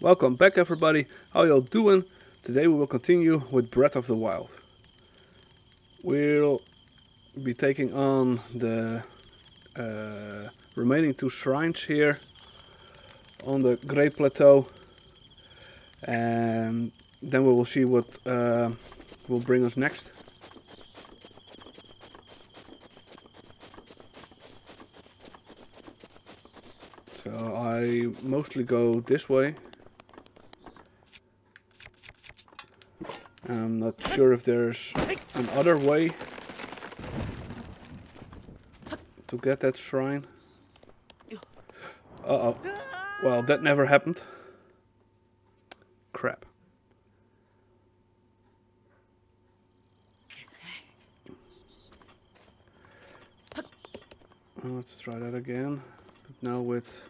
Welcome back everybody, how y'all doing? Today we will continue with Breath of the Wild. We'll be taking on the remaining 2 shrines here on the Great Plateau, and then we will see what will bring us next. So I mostly go this way. I'm not sure if there's another way to get that shrine. Uh-oh. Well, that never happened. Crap. Let's try that again, but now with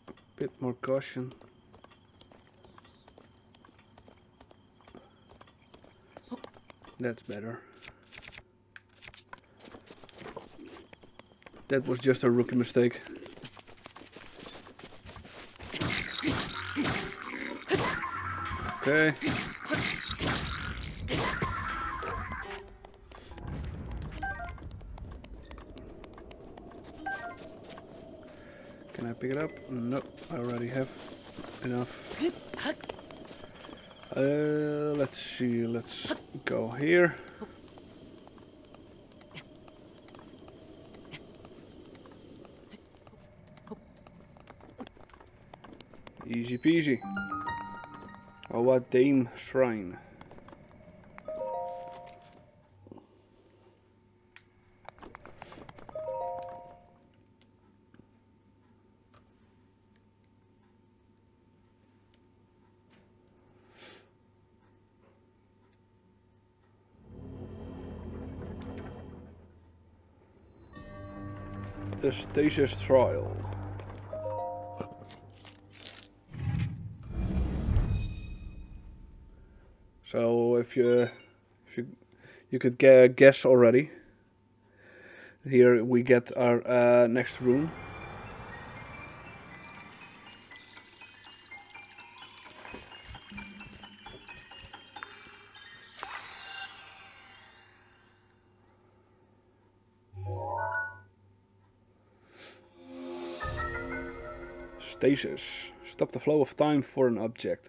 a bit more caution. That's better. That was just a rookie mistake. Okay. Can I pick it up? Nope, I already have enough. Let's see, let's go here. Easy peasy. Oh, what Dame Shrine. The Stasis Trial. So if you could guess already. Here we get our next room. Stasis. Stop the flow of time for an object.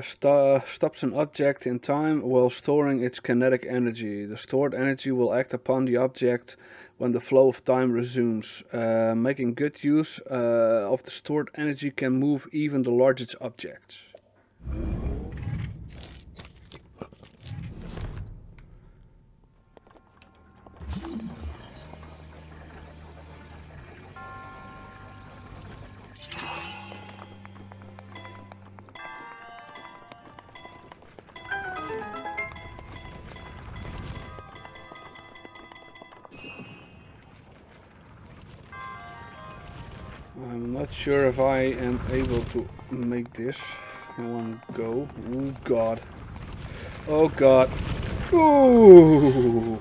Stops an object in time while storing its kinetic energy. The stored energy will act upon the object when the flow of time resumes. Making good use of the stored energy can move even the largest objects. I'm not sure if I am able to make this in one go. Oh god. Oh god. Ooh.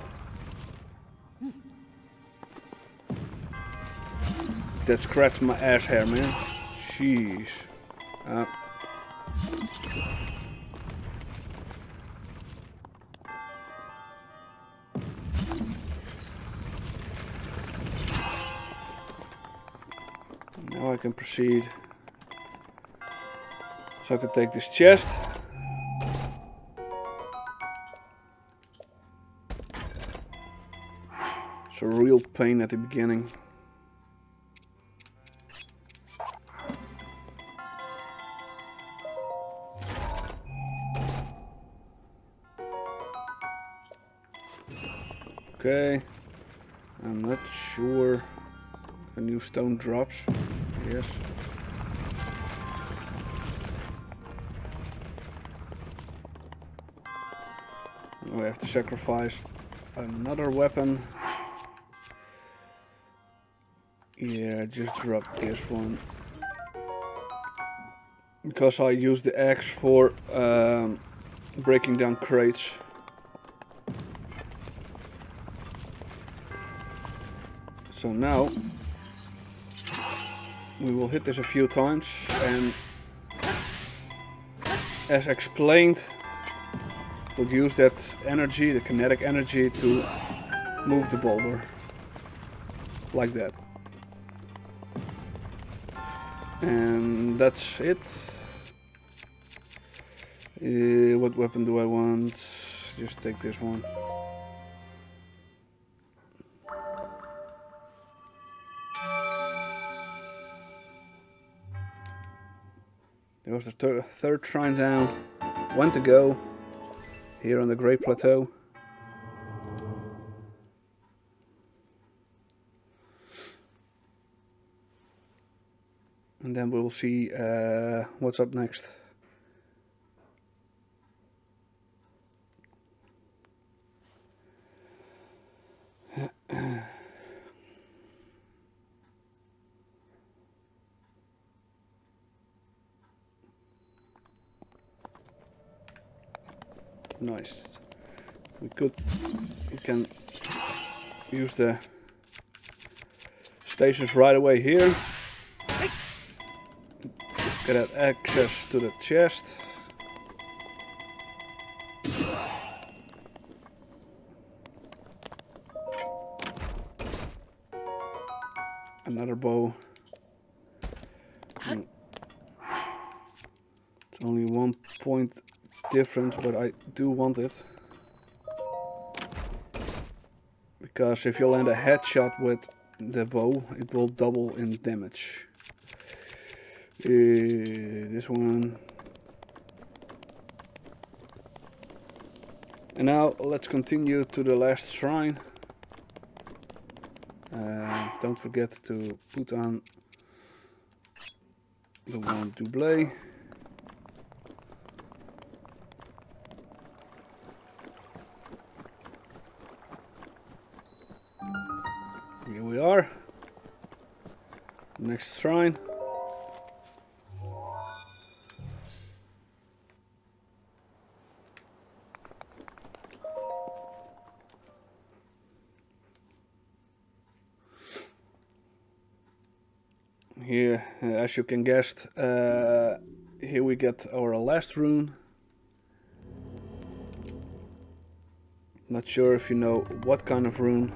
That scratched my ass hair, man. Jeez. Now I can proceed. So I can take this chest. It's a real pain at the beginning. Okay. I'm not sure. A new stone drops. Yes. We have to sacrifice another weapon. Yeah, just drop this one. Because I used the axe for breaking down crates. So now We will hit this a few times, and as explained, we'll use that energy, the kinetic energy, to move the boulder. Like that. And that's it. What weapon do I want? Just take this one. There was the third shrine down. One to go here on the Great Plateau. And then we will see what's up next. Nice. We can use the stations right away here. Get access to the chest. Another bow. It's only 1 point difference, but I do want it. Because if you land a headshot with the bow, it will double in damage. This one. And now let's continue to the last shrine. Don't forget to put on the one double. Here we are. Next shrine. Here, as you can guess, here we get our last rune. Not sure if you know what kind of rune.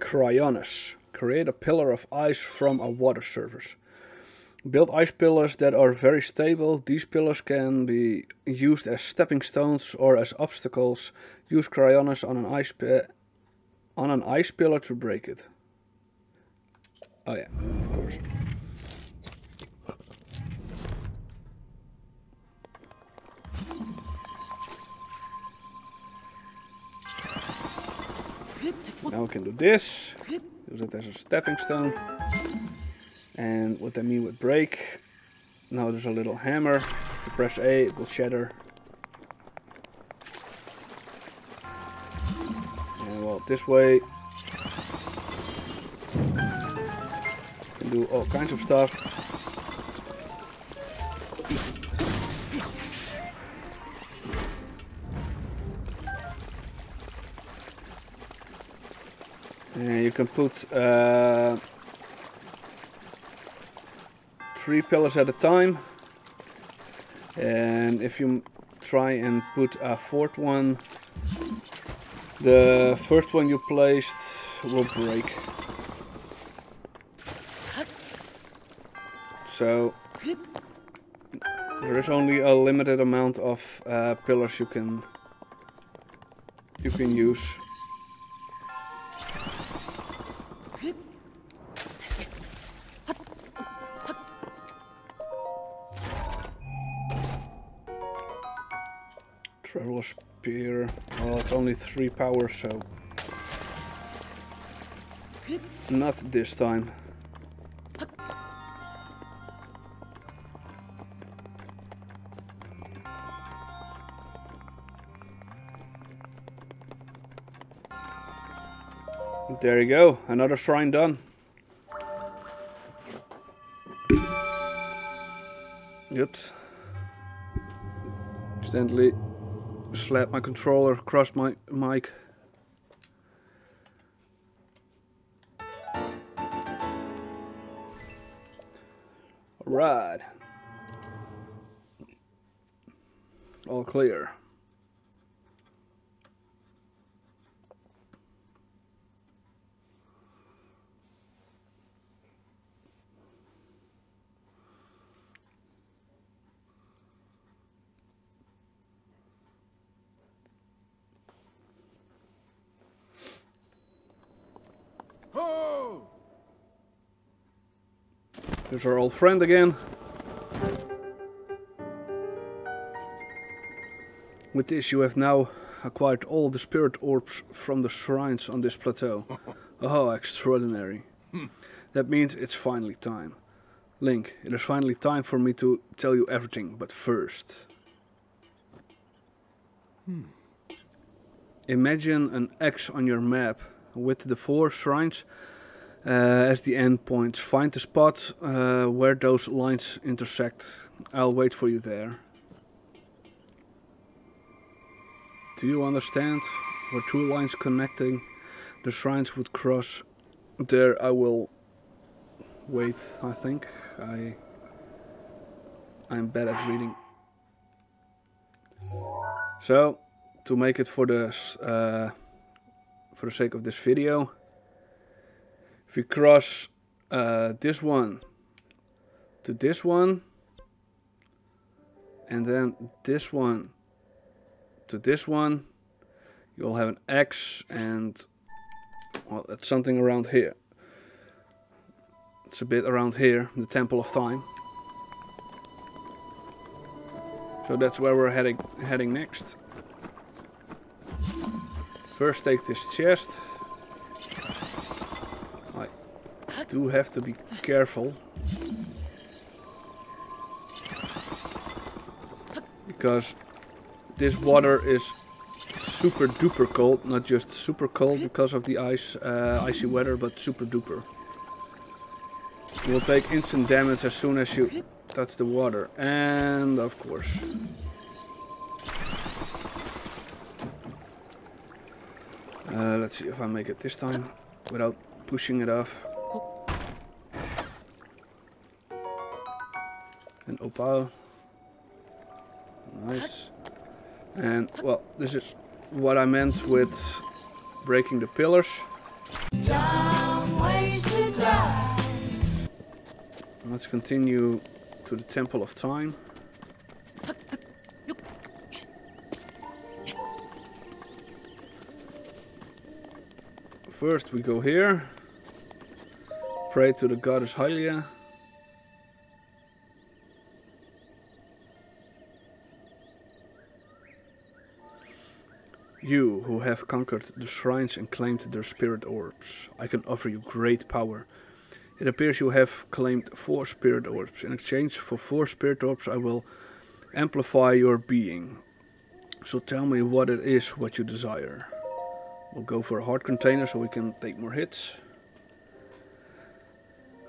Cryonis. Create a pillar of ice from a water surface. Build ice pillars that are very stable. These pillars can be used as stepping stones or as obstacles. Use Cryonis on an ice pillar to break it. Oh yeah, of course. Now we can do this. Use it as a stepping stone. And what I mean with break. Now there's a little hammer. If you press A, it will shatter. And well, this way you can do all kinds of stuff. And you can put 3 pillars at a time, and if you try and put a 4th one, the first one you placed will break. So there is only a limited amount of pillars you can use. Traveler spear. Well, it's only 3 power, so not this time. There you go, another shrine done. Oops. Accidentally slapped my controller across my mic. Alright. All clear. There's our old friend again. With this you have now acquired all the spirit orbs from the shrines on this plateau. Oh, extraordinary. That means it's finally time. Link, it is finally time for me to tell you everything, but first... Imagine an X on your map with the 4 shrines as the endpoints. Find the spot where those lines intersect. I'll wait for you there. Do you understand? Where 2 lines connecting the shrines would cross. There I will wait, I think. I'm bad at reading. So, to make it for the sake of this video, if we cross this one to this one, and then this one to this one, you'll have an X, and well, it's something around here. It's a bit around here, the Temple of Time. So that's where we're heading next. First take this chest. I do have to be careful. Because this water is super duper cold. Not just super cold because of the icy weather, but super duper. You will take instant damage as soon as you touch the water. And of course... let's see if I make it this time without pushing it off. And opal. Nice. And well, this is what I meant with breaking the pillars. Let's continue to the Temple of Time. First we go here, pray to the goddess Hylia. You who have conquered the shrines and claimed their spirit orbs, I can offer you great power. It appears you have claimed 4 spirit orbs. In exchange for 4 spirit orbs I will amplify your being. So tell me what it is what you desire. We'll go for a heart container so we can take more hits.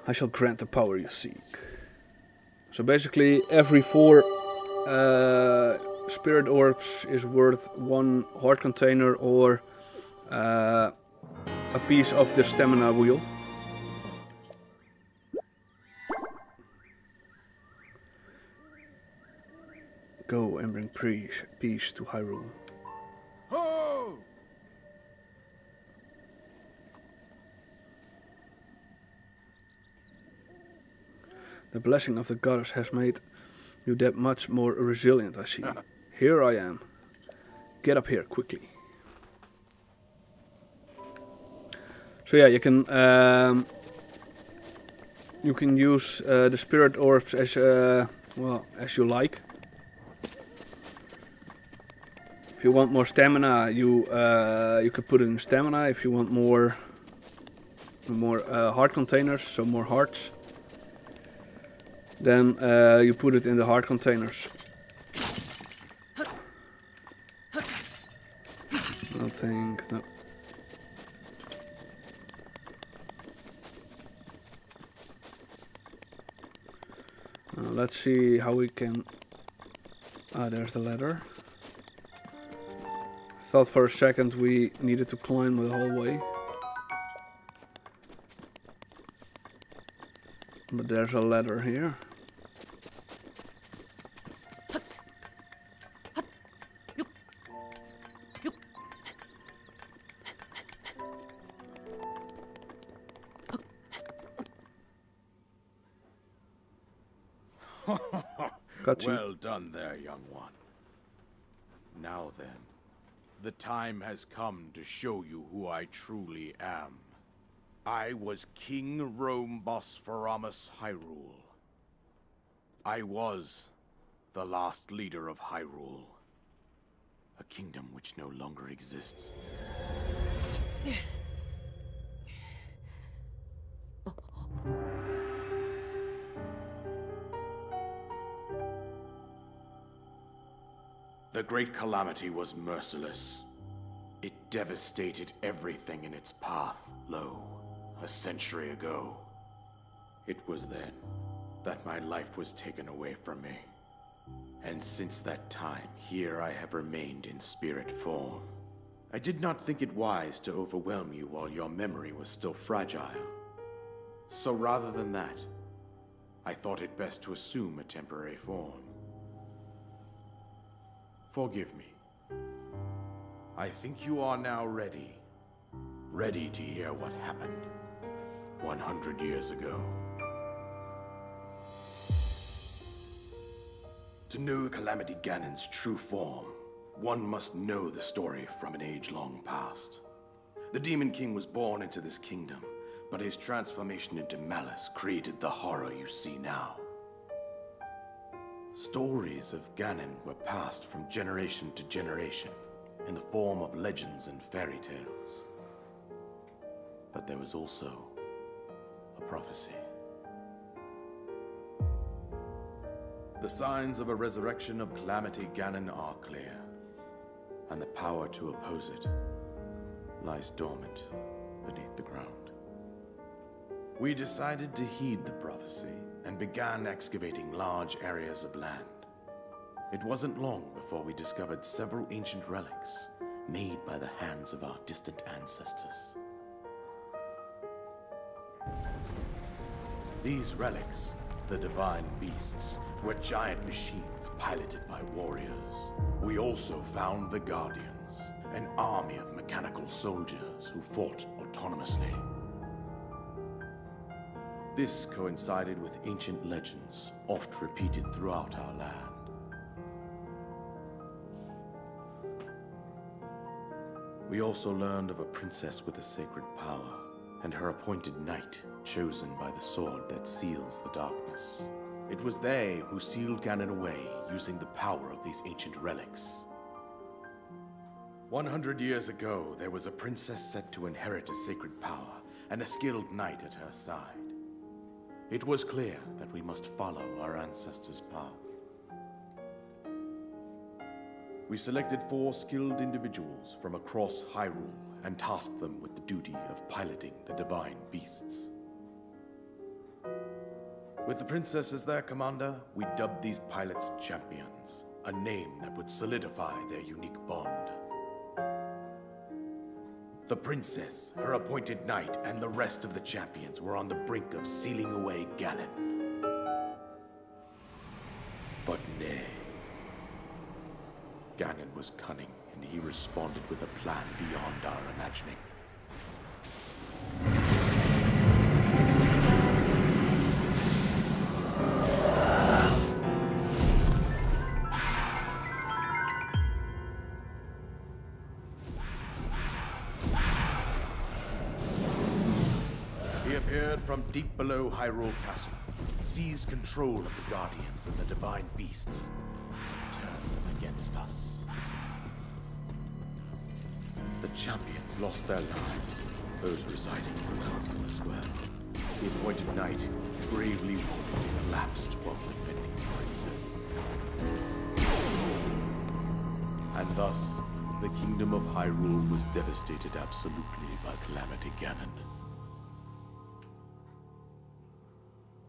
I shall grant the power you seek. So basically every 4 spirit orbs is worth 1 heart container or a piece of the stamina wheel. Go and bring peace to Hyrule. Oh! The blessing of the goddess has made you that much more resilient, I see. Here I am. Get up here, quickly. So yeah, you can use the spirit orbs as well as you like. If you want more stamina, you can put it in stamina. If you want more heart containers, so more hearts, then you put it in the heart containers. Nothing, no. Let's see how we can... Ah, there's the ladder. I thought for a second we needed to climb the whole way. But there's a ladder here. Well done there, young one. Now then, the time has come to show you who I truly am. I was King Rome Bosphoramos Hyrule. I was the last leader of Hyrule, a kingdom which no longer exists. The Great Calamity was merciless. It devastated everything in its path, a century ago. It was then that my life was taken away from me. And since that time, here I have remained in spirit form. I did not think it wise to overwhelm you while your memory was still fragile. So rather than that, I thought it best to assume a temporary form. Forgive me. I think you are now ready. Ready to hear what happened 100 years ago. To know Calamity Ganon's true form, one must know the story from an age-long past. The Demon King was born into this kingdom, but his transformation into malice created the horror you see now. Stories of Ganon were passed from generation to generation in the form of legends and fairy tales. But there was also a prophecy. The signs of a resurrection of Calamity Ganon are clear, and the power to oppose it lies dormant beneath the ground. We decided to heed the prophecy and began excavating large areas of land. It wasn't long before we discovered several ancient relics made by the hands of our distant ancestors. These relics, the divine beasts, were giant machines piloted by warriors. We also found the Guardians, an army of mechanical soldiers who fought autonomously. This coincided with ancient legends, oft repeated throughout our land. We also learned of a princess with a sacred power, and her appointed knight, chosen by the sword that seals the darkness. It was they who sealed Ganon away using the power of these ancient relics. 100 years ago, there was a princess set to inherit a sacred power, and a skilled knight at her side. It was clear that we must follow our ancestors' path. We selected 4 skilled individuals from across Hyrule and tasked them with the duty of piloting the divine beasts. With the princess as their commander, we dubbed these pilots champions, a name that would solidify their unique bond. The princess, her appointed knight, and the rest of the champions were on the brink of sealing away Ganon. But nay. Ganon was cunning, and he responded with a plan beyond our imagining. He appeared from deep below Hyrule Castle, seized control of the Guardians and the divine beasts, and turned them against us. The champions lost their lives, those residing in the castle as well. The appointed knight, bravely wounded, collapsed while defending the princess. And thus, the kingdom of Hyrule was devastated absolutely by Calamity Ganon.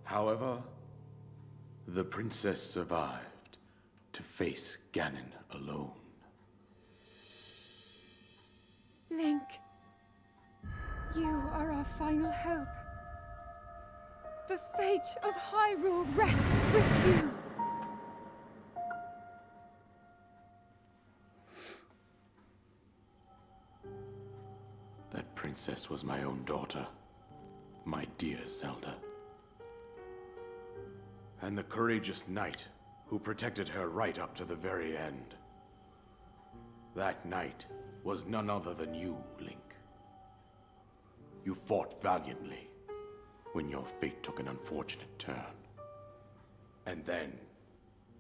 However, The princess survived to face Ganon alone. Link, you are our final hope. The fate of Hyrule rests with you. That princess was my own daughter, my dear Zelda. And the courageous knight who protected her right up to the very end. That knight was none other than you, Link. You fought valiantly when your fate took an unfortunate turn. And then,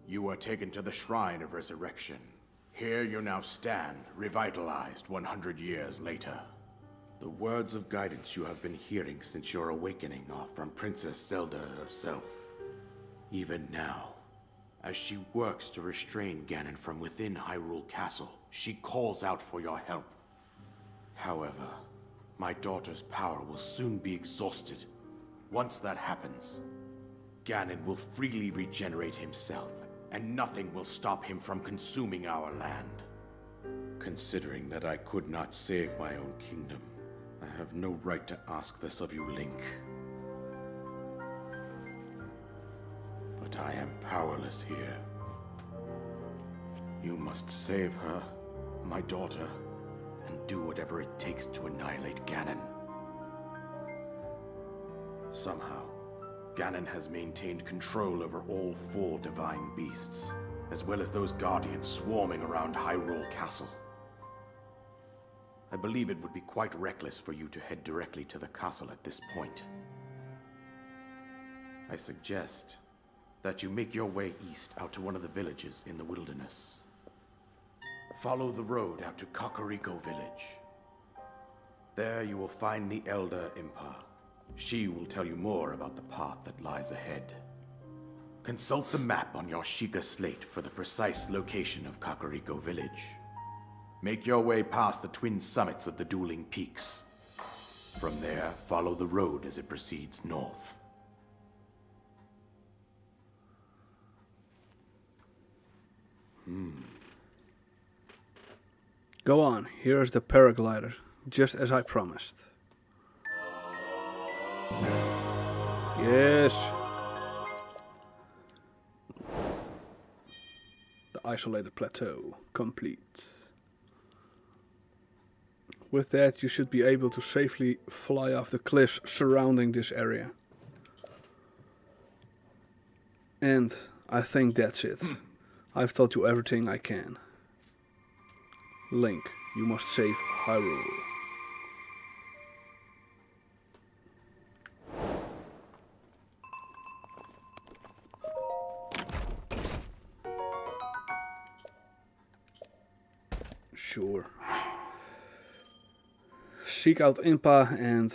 you were taken to the Shrine of Resurrection. Here you now stand, revitalized 100 years later. The words of guidance you have been hearing since your awakening are from Princess Zelda herself. Even now, as she works to restrain Ganon from within Hyrule Castle, she calls out for your help. However, my daughter's power will soon be exhausted. Once that happens, Ganon will freely regenerate himself, and nothing will stop him from consuming our land. Considering that I could not save my own kingdom, I have no right to ask this of you, Link. But I am powerless here. You must save her, my daughter, and do whatever it takes to annihilate Ganon. Somehow, Ganon has maintained control over all 4 divine beasts, as well as those guardians swarming around Hyrule Castle. I believe it would be quite reckless for you to head directly to the castle at this point. I suggest that you make your way east out to one of the villages in the wilderness. Follow the road out to Kakariko Village. There you will find the Elder Impa. She will tell you more about the path that lies ahead. Consult the map on your Sheikah slate for the precise location of Kakariko Village. Make your way past the twin summits of the dueling peaks. From there, follow the road as it proceeds north. Go on, here's the paraglider, just as I promised. Yes! The isolated plateau, complete. With that, you should be able to safely fly off the cliffs surrounding this area. And I think that's it. I've taught you everything I can. Link, you must save Hyrule. Sure. Seek out Impa and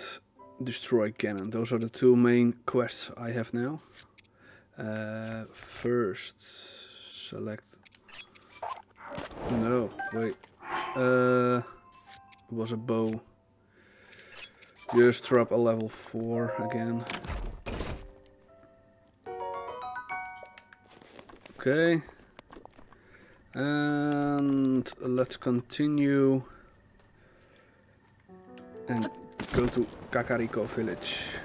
destroy Ganon. Those are the 2 main quests I have now. First, select... No, wait. It was a bow. Just drop a level 4 again. Okay. And let's continue and go to Kakariko Village.